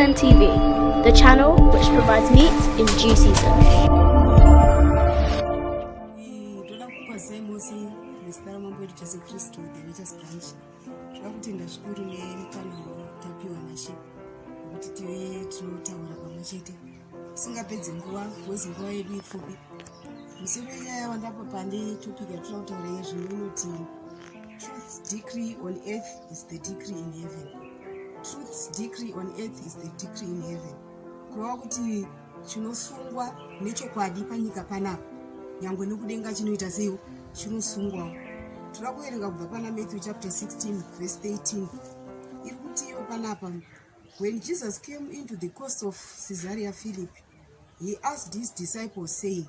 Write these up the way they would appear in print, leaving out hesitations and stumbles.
GCSN TV, the channel which provides meat in due season. Ndoda kukwazai mose muzita ramambo edu Jesu Kristu, the Righteous Branch. Toda kutenda zvikuru nemukana watapiwa naShe kuti tive tinotaura pamwe chete tisingapedzi nguva because nguva yedu ipfupi. Musoro wenyaya yawandapa pane topic yatoda kutaura yezvino inoti Truth's decree on earth is the decree in heaven. Truth's decree on earth is the decree in heaven. Kureva kuti chinosungwa nechokwadi panyika panapa nyangwe nekudenga chinoita seiwo chinosungwawo. Toda kuverenga kubva pana Matthew chapter 16 verse 13. Iri kuti iyo panapa, when Jesus came into the coast of Caesarea Philippi, he asked his disciples, saying,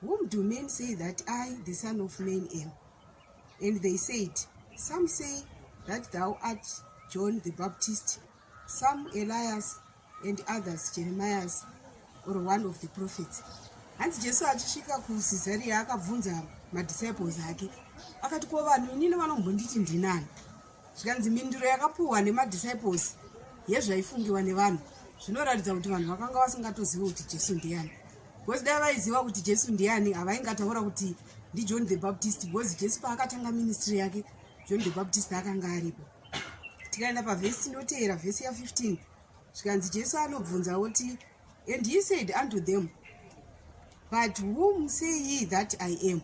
"Whom do men say that I, the Son of Man, am?" And they said, "Some say that thou art John the Baptist, some Elias, and others Jeremiah, or one of the prophets." Hanzi Jesu achisvika kuCaesarea akabvunza madisciples ake, akati, "Ko vanhu inini vanombonditi ndinani?" Zvikanzi mhinduro yakapuhwa nemadisciples yezvaifungiwa nevanhu zvinoratidza kuti vanhu vakanga vasingatozivi kuti Jesu ndiani. Because dai vaiziva kuti Jesu ndiani havaingataura kuti ndi John the Baptist, because Jesu paakatanga ministry yake John the Baptist akanga aripo. Tikaenda pavhesi inoteera vhesi ya15 zvikanzi Jesu anobvunza kuti, "And he said unto them, but whom say ye that I am?"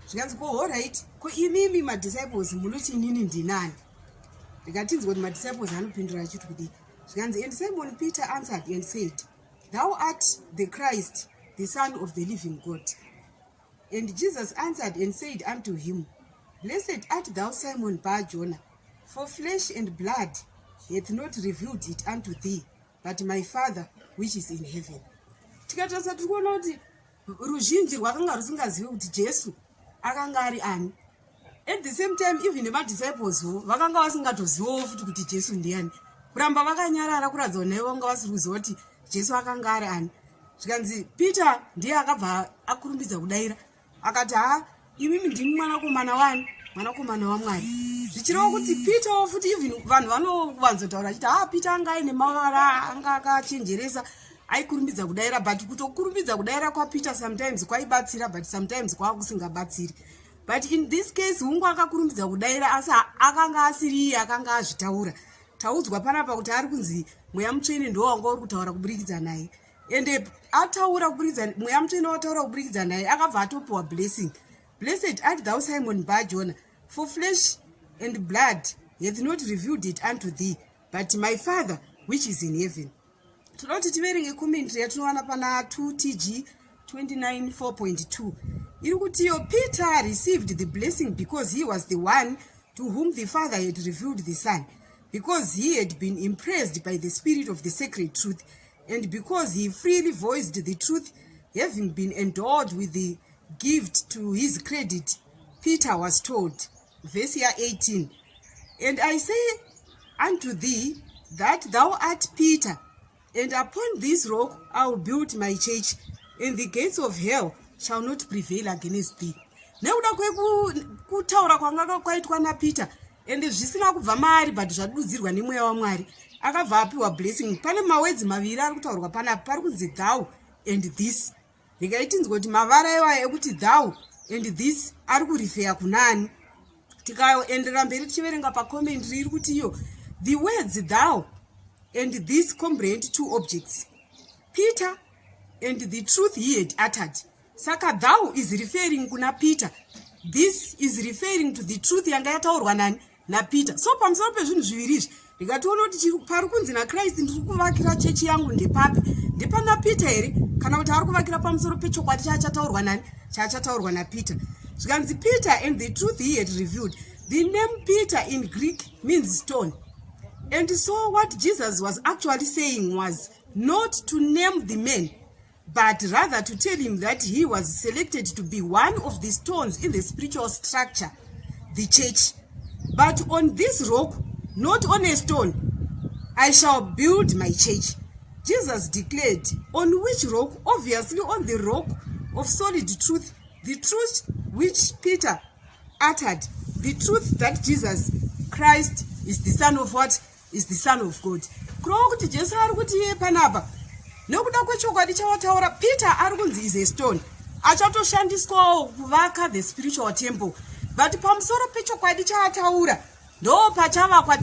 Zvikanzi, "Ko alright, ko imimi madisciples munoti inini ndinani?" Ndikatinzwa kuti madisciples anopindura achiti kudii. Zvikanzi, "And Simon Peter answered and said, Thou art the Christ, the Son of the living God. And Jesus answered and said unto him, Blessed art thou, Simon Bar-Jonah, for flesh and blood hath not revealed it unto thee, but my Father which is in heaven." Tikatarisa tikuona kuti ruzhinji rwakanga rusingazivi kuti Jesu akanga ari ani. At the same time, even nemadisciples vakanga vasingatozivawo futi kuti Jesu ndiani. Kuramba vakanyarara kuratidza kuti naivo vanga vasiri kuziva kuti Jesu akanga ari ani. Zvikanzi Peter ndiye akabva akurumbidza kudaira akati, "Ha, imimi ndimi mwanakomana wani, mwanakomana waMwari." Zvichireva kuti Peter futi even vanhu vanovanzotaura achiti, "Ha, Peter anga aine mavara anga akachenjeresa aikurumbidza kudaira." But kutokurumbidza kudaira kwaPeter sometimes kwaibatsira, but sometimes kwakusingabatsiri. But in this case hungu akakurumbidza kudaira asi akanga asiri iye akanga azvitaura. Taudzwa panapa kuti ari kunzi mweya mutsvene ndiwo wanga uri kutaura kuburikidza naye. Ende ataura kuburikidza, mweya mutsvene wataura kuburikidza naye akabva atopiwa blessing. "Blessed art thou, Simon Bar-Jonah, for flesh and blood hath not revealed it unto thee, but my Father which is in heaven." Toda kuti tiverenge commentary yatinowana pana 2TG 29:4.2. Iri kuti iyo Peter received the blessing because he was the one to whom the Father had revealed the Son, because he had been impressed by the spirit of the sacred truth, and because he freely voiced the truth, having been endowed with the gift to his credit. Peter was told, verse 18, "And I say unto thee that thou art Peter, and upon this rock I will build my church, and the gates of hell shall not prevail against thee." Nekuda kwekutaura kwanga kwaitwa naPeter, ende zvisina kubva maari but zvadudzirwa nemweya waMwari, akabva apiwa blessing. Pane mawedzi maviri ari kutaurwa panapa, pari kunzi thou and this. Ndikaitinzwa kuti mavara iwayo ekuti thou and this ari kurifeya kunani. Tikaenderera mberi tichiverenga pacommentary iri kuti iyo the words thou and this comprehend two objects, Peter and the truth he had uttered. Saka thou is referring kuna Peter, this is referring to the truth yanga yataurwa nani naPeter. So pamusoro pezvinhu zviviri izvi ndikatoona kuti pari kunzi naChrist ndiri kuvakira chechi yangu ndepapi, ndepana Peter here kana kuti ari kuvakira pamusoro pechokwadi chachataurwa nani, chachataurwa naPeter. Zvikanzi Peter and the truth he had revealed. The name Peter in Greek means stone. And so what Jesus was actually saying was not to name the man, but rather to tell him that he was selected to be one of the stones in the spiritual structure, the church. But on this rock, not on a stone, I shall build my church. Jesus declared on which rock? Obviously on the rock of solid truth, the truth which Peter uttered, the truth that Jesus Christ is the Son of what? Is the Son of God. kurova kuti Jesu ari kuti iye panapa nekuda kwechokwadi chawataura Peter ari kunzi is a stone achatoshandiswawo kuvaka the spiritual temple, but pamusoro pechokwadi chaataura ndo pachavakwa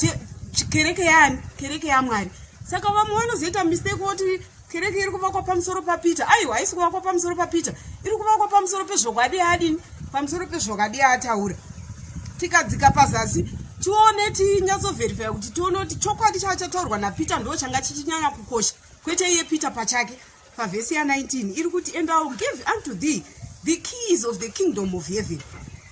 kereke yani, kereke yaMwari. Saka vamwe vanozoita mistake kuti kereke iri kuvakwa pamusoro paPeter. Aiwa, haisi kuvakwa pamusoro paPeter, iri kuvakwa pamusoro pezvokwadi adini, pamusoro pezvokwadi ataura. Tikadzika pazasi tione tinyatsoverify kuti tione kuti chokwadi chataurwa naPeter ndo changa chichinyanya kukosha kwete iye Peter pachake. Pavhesi ya19 iri kuti, and I will give unto thee the keys of the kingdom of heaven,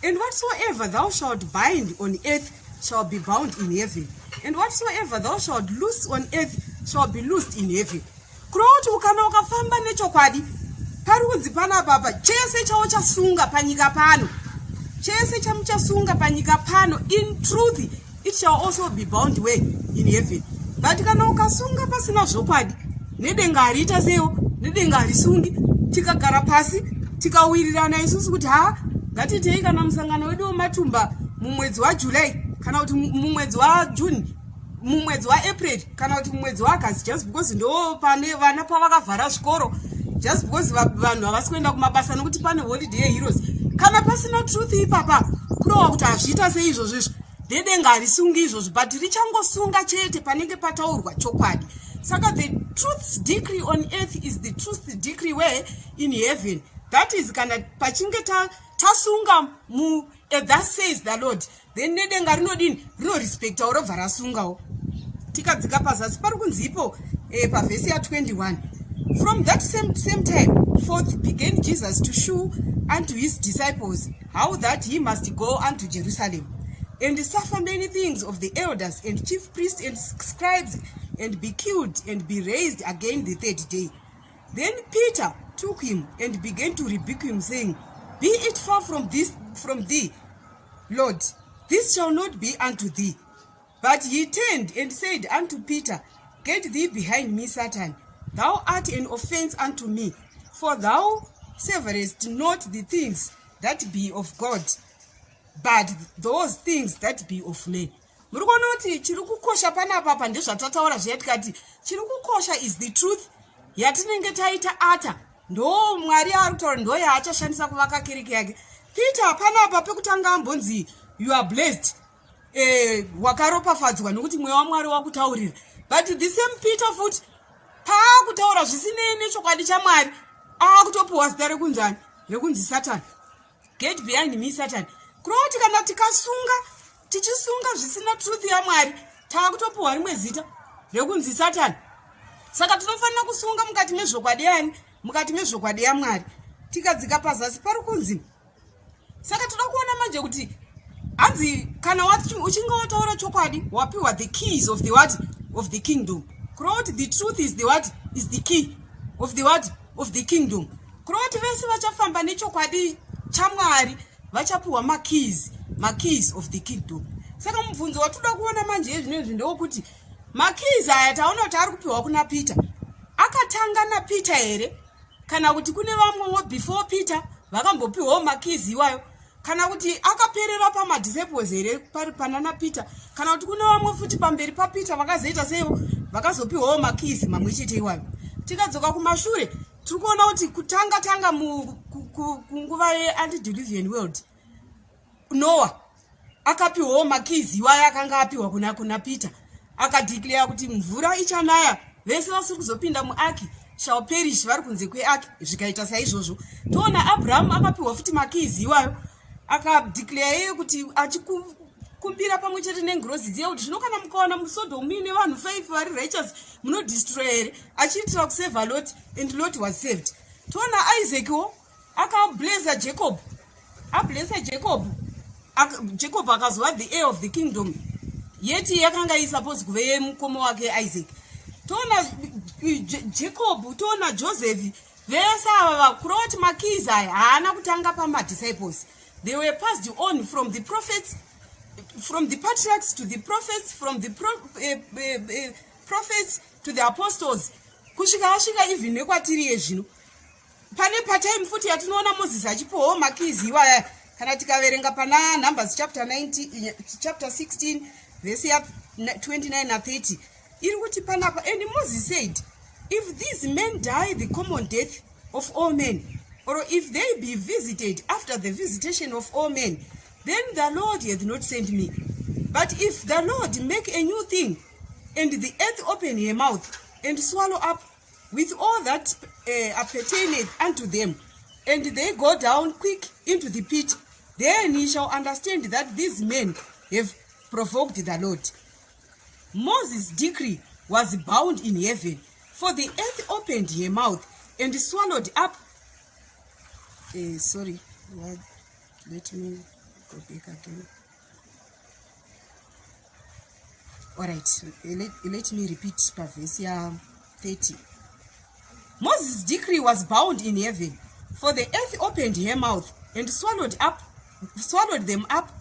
and whatsoever thou shalt bind on earth shall be bound in heaven, and whatsoever thou shalt loose on earth shall be loosed in heaven. Kuroti ukana ukafamba nechokwadi pari kunzi panapa chese chawachasunga panyika pano, chese chamuchasunga panyika pano, in truth it shall also be bound where in heaven. But kana ukasunga pasina zvokwadi, nedenga harita sewo, nedenga harisungi, tikagara pasi tikawirirana isusu kuti ngatitei kana musangano wedu wematumba mumwedzi waJuly, kana kuti mumwedzi waJune, mumwedzi waApril, kana kuti mumwedzi waAugust, just because ndo pane vana pavakavhara zvikoro, just because vanhu havasi kuenda kumabasa nokuti pane holiday heroes. Kana pasina truth ipapa kurova kuti hazviita seizvozvo izvo, dedenga harisungi izvozvo, but richangosunga chete panenge pataurwa chokwadi. Saka the truth's decree on earth is the truth's decree where in heaven. That is kana pachinge tasunga mu that says the Lord, then nedenga rinodini respecta urobva rasungawo. Tikadzika pazasi pari kunzipo pavhesi ya21, from that same time forth began Jesus to shew unto his disciples how that he must go unto Jerusalem and suffer many things of the elders and chief priests and scribes, and be killed and be raised again the third day. Then Peter took him and began to rebuke him, saying, Be it far from thee, Lord, this shall not be unto thee. But he turned and said unto Peter, Get thee behind me, Satan. Thou art an offense unto me, for thou severest not the things that be of God, but those things that be of men. Muri kuona kuti chiri kukosha panapa ndezvatataura zviya tikati chiri kukosha is the truth yatinenge taita ata ndo Mwari ari kutaura ndo yaachashandisa kuvaka kereke yake. Peter panapa pekutanga ambonzi you are blessed, wakaropafadzwa nokuti mweya waMwari wakutaurira, but the same Peter futi paakutaura zvisinei nechokwadi chaMwari akutopiwa zita rekunzani, rekunzi Satan. Get behind me, Satan. Kuroti kana tichisunga zvisina truth yaMwari taakutopiwa rimwe zita rekunzi Satan. Saka tinofanira kusunga mukati mezvokwadi yani, mukati mezvokwadi yaMwari. Tikadzika pazasi pari kunzi, saka toda kuona manje kuti hanzi kana uchinge wataura chokwadi wapiwa the keys of the what, of the kingdom. Kuroti the truth is the what, is the key of the what, of the kingdom. Kuroti vese vachafamba nechokwadi chaMwari vachapiwa makeys of the kingdom. Saka mubvunzo watoda kuona manje ezvinezvi ndewokuti makeys aya taona kuti ari kupiwa kuna Peter, akatanga naPeter here kana kuti kune vamwewo before Peter vakambopiwawo makeys iwayo, kana kuti akaperera pamadisciples here pari pana naPeter, kana kuti kune vamwe futi pamberi paPeter vakazoita seivo vakazopiwawo makeys mamwe chete iwayo. Tikadzoka kumashure tiri kuona kuti kutanga kunguva ye-antediluvian world Noah akapiwawo makeys iwayo akanga apiwa kuna Peter, akadeclare kuti mvura ichanaya vese vasiri kuzopinda muaki shall perish vari kunze kweaki, zvikaita saizvozvo. Toona Abraham akapiwa futi makeys iwayo, akadeclare iye kuti achikumbira pamwe chete nengirozi dziya kuti zvino kana mukaona muSodom muine vanhu 5 vari righteous munodestroy here, achiitira kuseva Lot, and Lot was saved. Toona Isaacwo akablessa Jacob, ablessa Jacob akazova the heir of the kingdom, yeti yakanga isupposed kuve yemukomo wake Isaac. Toona Jacob, toona Joseph, vese ava kuroti makeys aya haana kutanga pamadisciples. They were passed on from the prophets, from the patriarchs to the prophets, from the prophets to the apostles, kusvika even nekwatiri zvino. Pane patime futi yatinoona Moses achipiwawo makeys iwaya, kana tikaverenga pana Numbers chapter 16 verse 29 na 30. iri kuti panapa. And Moses said, if these men die the common death of all men, or if they be visited after the visitation of all men, then the Lord hath not sent me. But if the Lord make a new thing, and the earth open her mouth, and swallow up with all that appertaineth unto them, and they go down quick into the pit, then ye shall understand that these men have provoked the Lord. Moses' decree was bound in heaven, for the earth opened her mouth and swallowed up. Sorry, let me go back again. All right, let me repeat verse 30. Moses' decree was bound in heaven, for the earth opened her mouth and swallowed them up,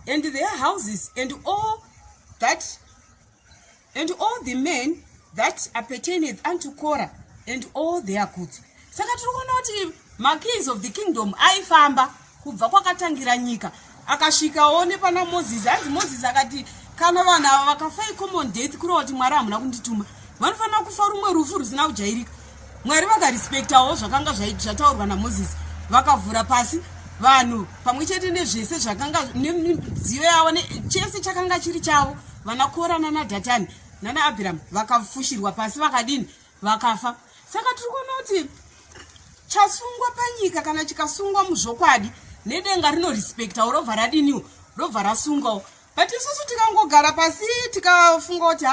and their houses, and all the men that appertaineth unto Korah, and all their goods. Saka tiri kuona kuti keys of the kingdom aifamba kubva kwakatangira nyika akasvikawo nepana Moses. Hanzi Moses akati kana vanhu ava vakafa common death kurova kuti Mwari hamuna kundituma, vanofanira kufa rumwe rufu rusina kujairika. Mwari vakarespektawo zvakanga zvataurwa naMoses, vakavhura pasi vanhu pamwe chete nezvese zvakanga nemidziyo yavo chese chakanga chiri chavo, vana Kora nana Dhatani nana Abhiramu vakafushirwa pasi, vakadini, vakafa. Saka tiri kuona kuti chasungwa panyika kana chikasungwa muzvokwadi nedenga rinorespektawo robva radiniwo, robva rasungawo. But isusu tikangogara pasi tikafunga kuti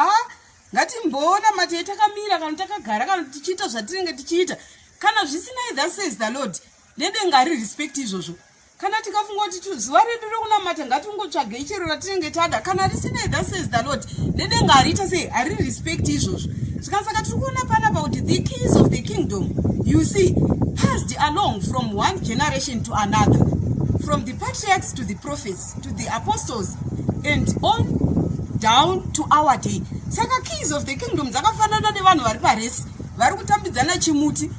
ngatimboona matei takamira kana takagara kana tichiita zvatinenge tichiita, kana zvisinei, thus says the Lord, nedenga rirespect izvozvo. Kana tikafunga kuti zuva redu rekunamata ngatingotsvage ichero ratinenge tada, kana risinei, thus says the Lord, nedenga hariita sei, harirespect izvozvo. Saka tiri kuona panapa kuti the keys of the kingdom, you see, passed along from one generation to another, from the patriarchs to the prophets to the apostles, and on down to our day. Saka keys of the kingdom dzakafanana nevanhu vari paresi vari kutambidzana chimuti.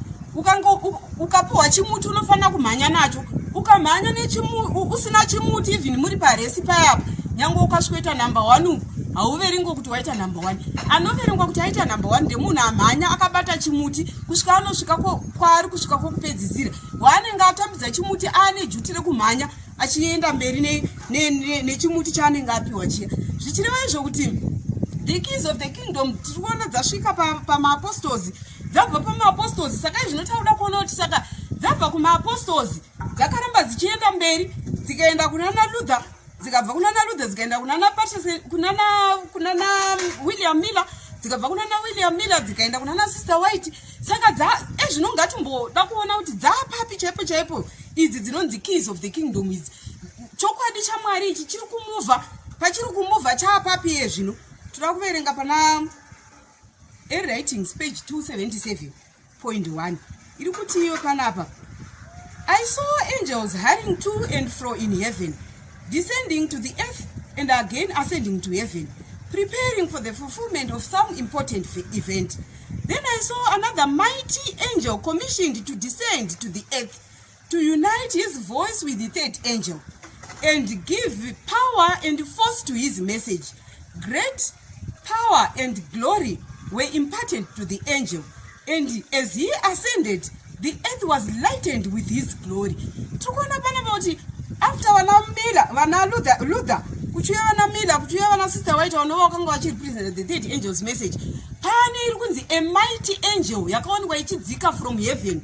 Ukapuwa chimuti unofanira kumhanya nacho, ukamhanya usina chimuti even muri paresi payapo, nyange ukasweta number 1 uku hauverengwa kuti waita number 1. Anoverengwa kuti aita number 1 ndemunhu amhanya akabata chimuti kusvika anosvika kwaari kusvika kwokupedzisira. Waanenge atambidza chimuti ane juti rekumhanya achienda mberi nechimuti chaanenge apiwa chiya. Zvichireva izvo kuti the keys of the kingdom tiri kuona dzasvika pamaapostles, dzabva pamaapostles. Saka zvinotaura kuona kuti saka dzabva kumaapostles dzakaramba dzichienda mberi dzikaenda kunana Luther, dzikabva kunana Luther dzikaenda kunana William Miller, dzikabva kunana William Miller dzikaenda kunana Sister White. Saka zvinongatimboda kuona kuti dzaapapi chaipo idzi dzinonzi keys of the kingdom idzi. Chokwadi chaMwari ichi chiri kumuvha, pachiri kumuvha chaapapi zvino. Toda kuverenga pana writings page 277.1 iri kuti iyo panapa, I saw angels hurrying to and fro in heaven, descending to the earth and again ascending to heaven, preparing for the fulfillment of some important event. Then I saw another mighty angel commissioned to descend to the earth, to unite his voice with the third angel, and give power and force to his message. Great power and glory were imparted to the angel, and as he ascended, the earth was lightened with his glory. Tukona panapa kuti after vana Luther kuchiuya vana Miller, kuchiuya vana Sister White vanova vakanga vachirepresent the third angel's message, pane iri kunzi a mighty angel yakaonekwa ichidzika from heaven.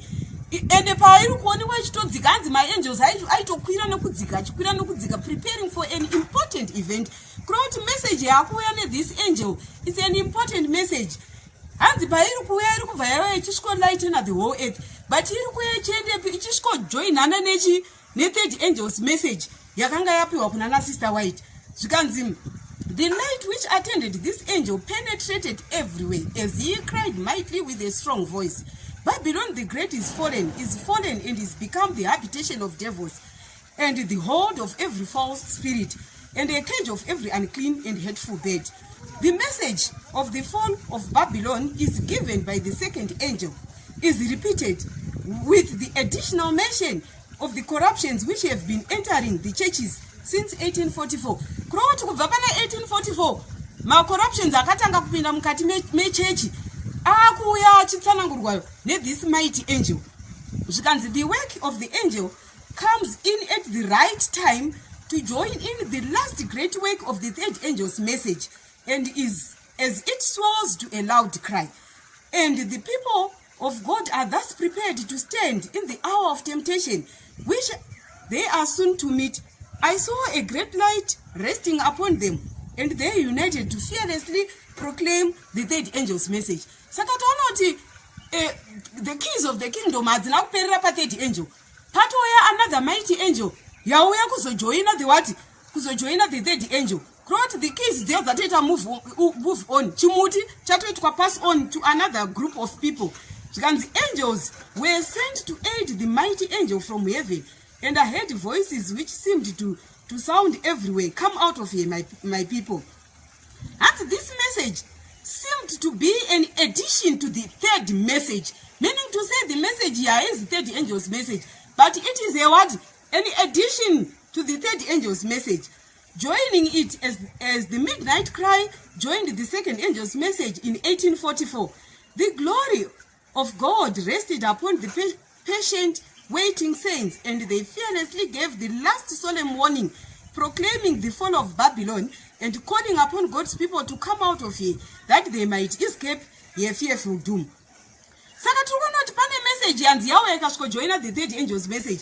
And pairi kuonekwa ichitodzika, hanzi maangels aitokwira nekudzika achikwira nekudzika, preparing for an important event. Kureva kuti message yakuuya nethis angel is an important message. Hanzi pairi kuuya iri kubva yava ichisvikolightena the whole earth, but iri kuuya ichiendepi ichisvikojoinana nethird angel's message yakanga yapiwa kunana Sister White. Zvikanzi the light which attended this angel penetrated everywhere as he cried mightily with a strong voice, Babylon the great is fallen and is become the habitation of devils, and the hold of every false spirit, and a cage of every unclean and hateful bird. The message of the fall of Babylon is given by the second angel, is repeated with the additional mention of the corruptions which have been entering the churches since 1844. Kuroti kubva pana 1844 macorruptions akatanga kupinda mukati mechechi akuuya achitsanangurwa nethis mighty angel. Zvikanzi the work of the angel comes in at the right time to join in the last great work of the third angel's message, and is as it swells to a loud cry. And the people of God are thus prepared to stand in the hour of temptation, which they are soon to meet. I saw a great light resting upon them, and they united to fearlessly proclaim the third angel's message. Saka toona kuti the keys of the kingdom hadzina kuperera pa-third angel. Patoya another mighty angel yauya kuzojoina the what? Kuzojoina the third angel. Throughout the keys there that it move on. Chimuti chatoitwa pass on to another group of people. The angels were sent to aid the mighty angel from heaven, and I heard voices which seemed to sound everywhere. Come out of here, my people. And this message seemed to be an addition to the third message, meaning to say the message here is the third angel's message, but it is a what? An addition to the third angel's message. Joining it as the midnight cry joined the second angel's message in 1844. The glory of God rested upon the patient waiting saints, and they fearlessly gave the last solemn warning, proclaiming the fall of Babylon and calling upon God's people to come out of here, that they might escape their fearful doom. Saka turikuona kuti pane message yanzi yawo yakasvikojoina the third angel's message.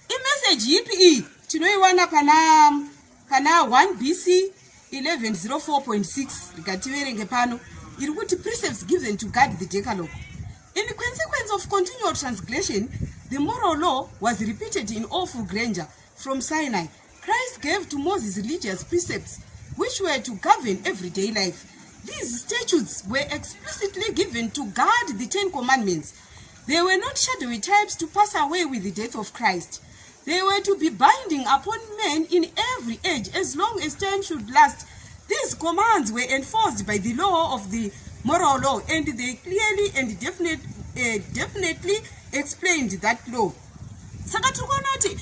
Message yipi iyi tinoiwana pana 1 BC 1104.6 rikativerenge pano iri kuti precepts given to guard the Decalogue. In consequence of continual transgression, the moral law was repeated in awful grandeur from Sinai. Christ gave to Moses religious precepts which were to govern everyday life. These statutes were explicitly given to guard the 10 Commandments. They were not shadowy types to pass away with the death of Christ. They were to be binding upon men in every age as long as time should last. These commands were enforced by the law of the moral law, and they clearly and definitely explained that law. Saka turikuona kuti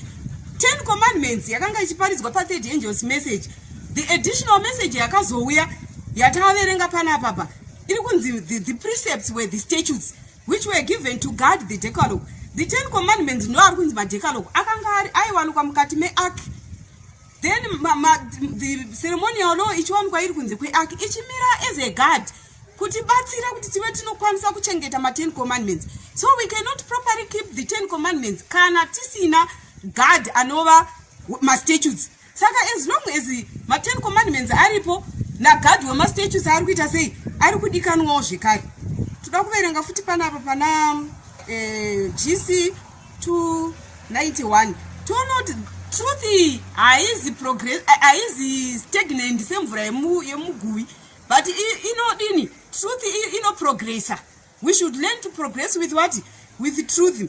10 commandments yakanga ichiparidzwa pa-third angel's message. The additional message yakazouya yataverenga panapa iri kunzi the precepts were the statutes which were given to guard the Decalogue. The 10 commandments no ari kunzi ma-Decalogue akanga aiwanikwa mukati me-ark. Then the ceremonial law ichiwanikwa iri kunzi kwe-ark ichimira as a guard kuti batsira kuti tive tinokwanisa kuchengeta ma-10 commandments. So we cannot properly keep the 10 commandments kana tisina guard anova ma-statutes. Saka as long as ma-10 commandments aripo na guard wema-statutes ari kuita sei ari kudikanwawo zvekare. Toda kuverenga futi panapa pana GC 291. Toona kuti truth haizi stagnant semvura yemugui, but inodini truth inoprogressa. We should learn to progress with what? With truth.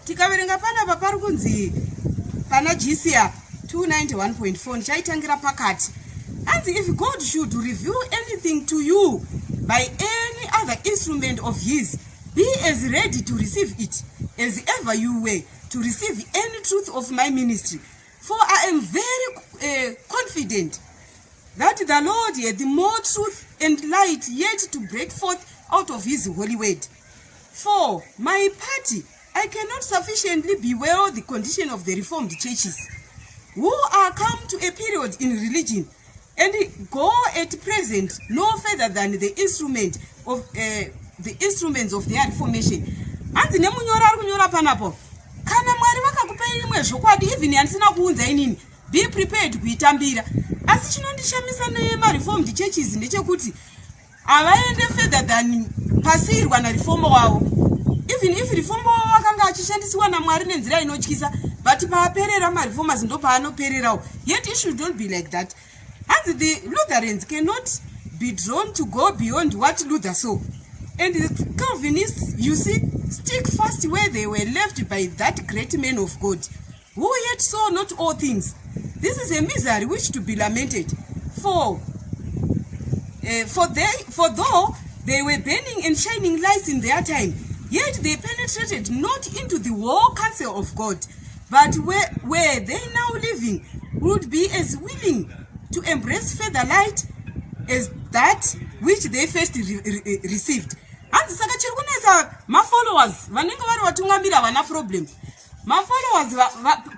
Tikaverenga panapa pari kunzi pana GC 291.4 ndichaitangira pakati. And if God should reveal anything to you by any other instrument of his, be as ready to receive it as ever you were to receive any truth of my ministry. For I am very confident that the Lord hath more truth and light yet to break forth out of his holy word. For my party, I cannot sufficiently bewail the condition of the Reformed churches, who are come to a period in religion and go at present no further than the instruments of their reformation. Anzi nemunyora ari kunyora panapo, kana Mwari vakakupa imwe zvokwadi even yandisina kuunza inini, be prepared kuitambira. Asi chinondishamisa nema-reformed churches ndechekuti havaende further than pasirwa nareformer wavo. Even if reformer wavo akanga achishandisiwa naMwari nenzira inotyisa, but paaperera ma-reformers ndo paanopererawo. Yet it should not be like that. As the Lutherans cannot be drawn to go beyond what Luther saw, and the Calvinists, you see, stick fast where they were left by that great man of God, who yet saw not all things. This is a misery which to be lamented. For though they were burning and shining lights in their time, yet they penetrated not into the whole counsel of God, but where they now living would be as willing to embrace further light as that which they first received. Hanzi saka chiri kunetsa mafollowers vanenge vari vatungamiri havana problem. Mafollowers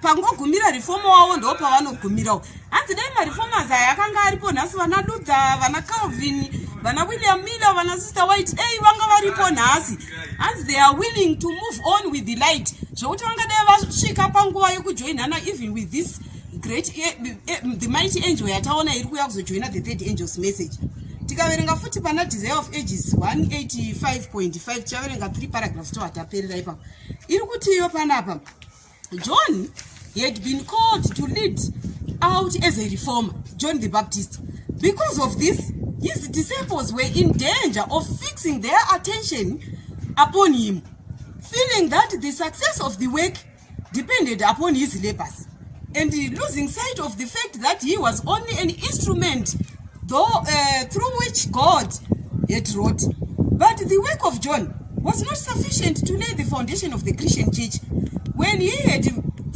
pangogumira reform wavo ndo pavanogumirawo. Hanzi dai mareformers aya akanga aripo nhasi vana Luther, vana Calvin, vana William Miller, vana Sister White, vanga varipo nhasi. Hanzi they are willing to move on with the light. Zvokuti vangadai vasvika panguva yekujoinana even with this great the mighty angel yataona iri kuuya kuzojoina the third angel's message. Tikaverenga futi pana Desire of Ages 185.5 tichaverenga 3 paragraphs to hataperera ipapo. Iri kuti iyo panapa John had been called to lead out as a reformer, John the Baptist. Because of this, his disciples were in danger of fixing their attention upon him, feeling that the success of the work depended upon his labors, and losing sight of the fact that he was only an instrument through which God had wrought. But the work of John was not sufficient to lay the foundation of the Christian church. When he had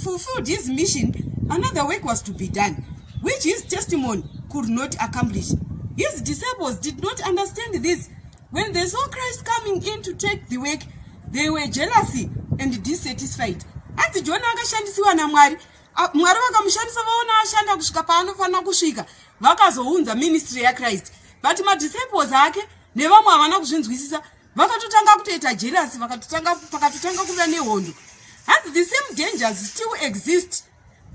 fulfilled his mission, another work was to be done, which his testimony could not accomplish. His disciples did not understand this. When they saw Christ coming in to take the work, they were jealousy and dissatisfied. Ati John akashandisiwa na Mwari vakamushandisa vaona ashanda kusvika paanofanira kusvika, vakazounza ministry yaChrist. But madisciples ake nevamwe havana kuzvinzwisisa, vakatotanga kutoita jealousy, pakatotanga kuva nehondo. And the same dangers still exist.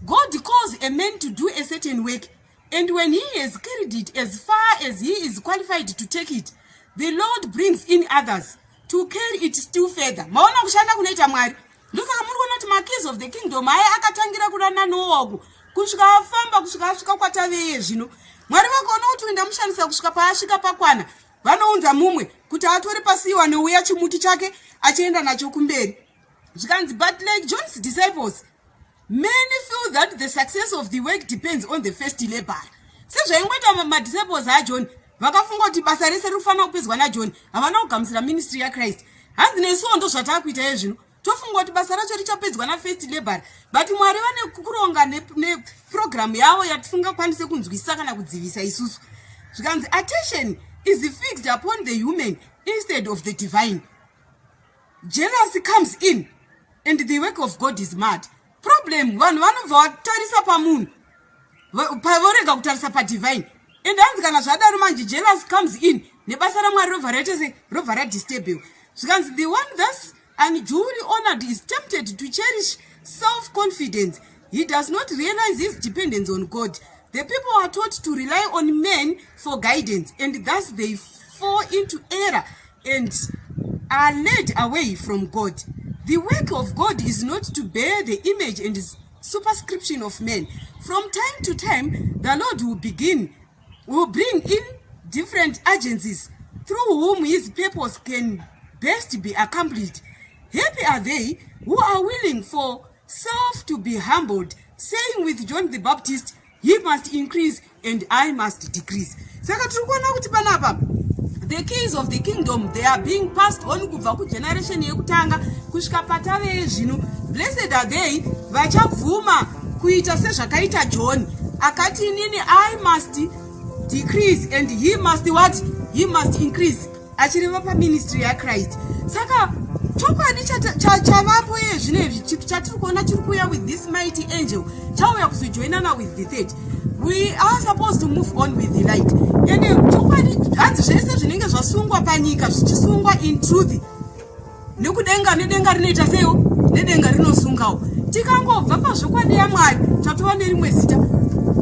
God calls a man to do a certain work, and when he has carried it as far as he is qualified to take it, the Lord brings in others to carry it still further. Maona kushanda kunoita Mwari. Ndosaka muri kuona kuti makeys of the kingdom aya akatangira kuna Noah kusvika afamba kusvika asvika kwataveye zvino. Mwari vakaona kuti ndamushandisa kusvika paasvika pakwana, vanounza mumwe kuti atore pasiwa neuya chimuti chake achienda nacho kumberi. Zvikanzi, but like John's disciples, many feel that the success of the work depends on the first labor. Sezvaingoita madisciples aJohn vakafunga kuti basa rese rinofanira kupedzwa naJohn, havana kugamuchira ministry yaChrist. Hanzi nesuwo ndo zvatakuita izvino, tofunga kuti basa racho richapedzwa na-first labor, but Mwari vane kuronga neprogramu yavo yatisingakwanise kunzwisisa kana kudzivisa isusu. Zvikanzi, attention is fixed upon the human instead of the divine. Jealousy comes in and the work of God is mad. Problem, vanhu vanobva vatarisa pamunhu pavorega kutarisa padivine. And hanzi kana zvadaro manje jealousy comes in, nebasa raMwari robva radisturbed. Zvikanzi, the one thus unduly honored is tempted to cherish self-confidence. He does not realize his dependence on God. The people are taught to rely on men for guidance, and thus they fall into error and are led away from God. The work of God is not to bear the image and superscription of men. From time to time, the Lord will bring in different agencies through whom his purpose can best be accomplished. Happy are they who are willing for self to be humbled, saying with John the Baptist, he must increase and I must decrease. Saka turikuona kuti panapa the keys of the kingdom, they are being passed on kubva kugeneration yekutanga kusvika patave zvino. Blessed are they vachabvuma kuita sezvakaita John akati inini I must decrease and he must what? He must increase. Achireva paministry yaChrist. Saka chokwadi chavapo yezvinezvi chatiri kuona chiri kuuya with this mighty angel chauya kuzojoinana with the third. We are supposed to move on with the light. And chokwadi hanzi zvese zvinenge zvasungwa panyika zvichisungwa in truth. Nekudenga nedenga rinoita seyo nedenga rinosungawo. Tikangobva pazvokwadi yaMwari tatova nerimwe zita.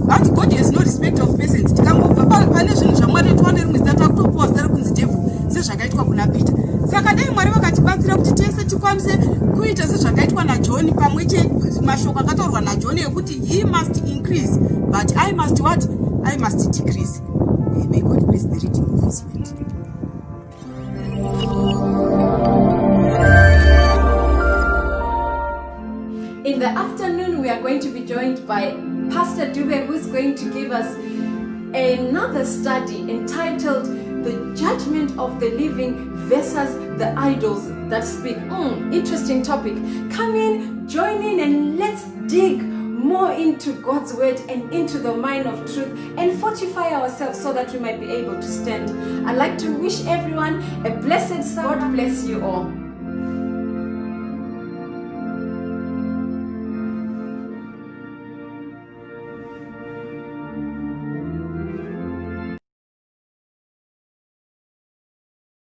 Hanzi God has no respect of persons. Tikangobva pane zvinhu zvaMwari tatova nerimwe zita takutopiwa zita rekunzi devil sezvakaitwa kuna Peter. Saka dai Mwari vakatibatsira kuti tese tikwanise kuita sezvakaitwa naJohn, pamwe chete mashoko akataurwa naJohn ekuti he must increase but I must what? I must decrease. May God bless the reading of his word. In the afternoon, we are going to be joined by Pastor Dube, who's going to give us another study entitled The Judgment of the Living versus the Idols That Speak. Interesting topic. Come in, join in, and let's dig more into God's word and into the mind of truth, and fortify ourselves so that we might be able to stand. I'd like to wish everyone a blessed Sabbath. God bless you all.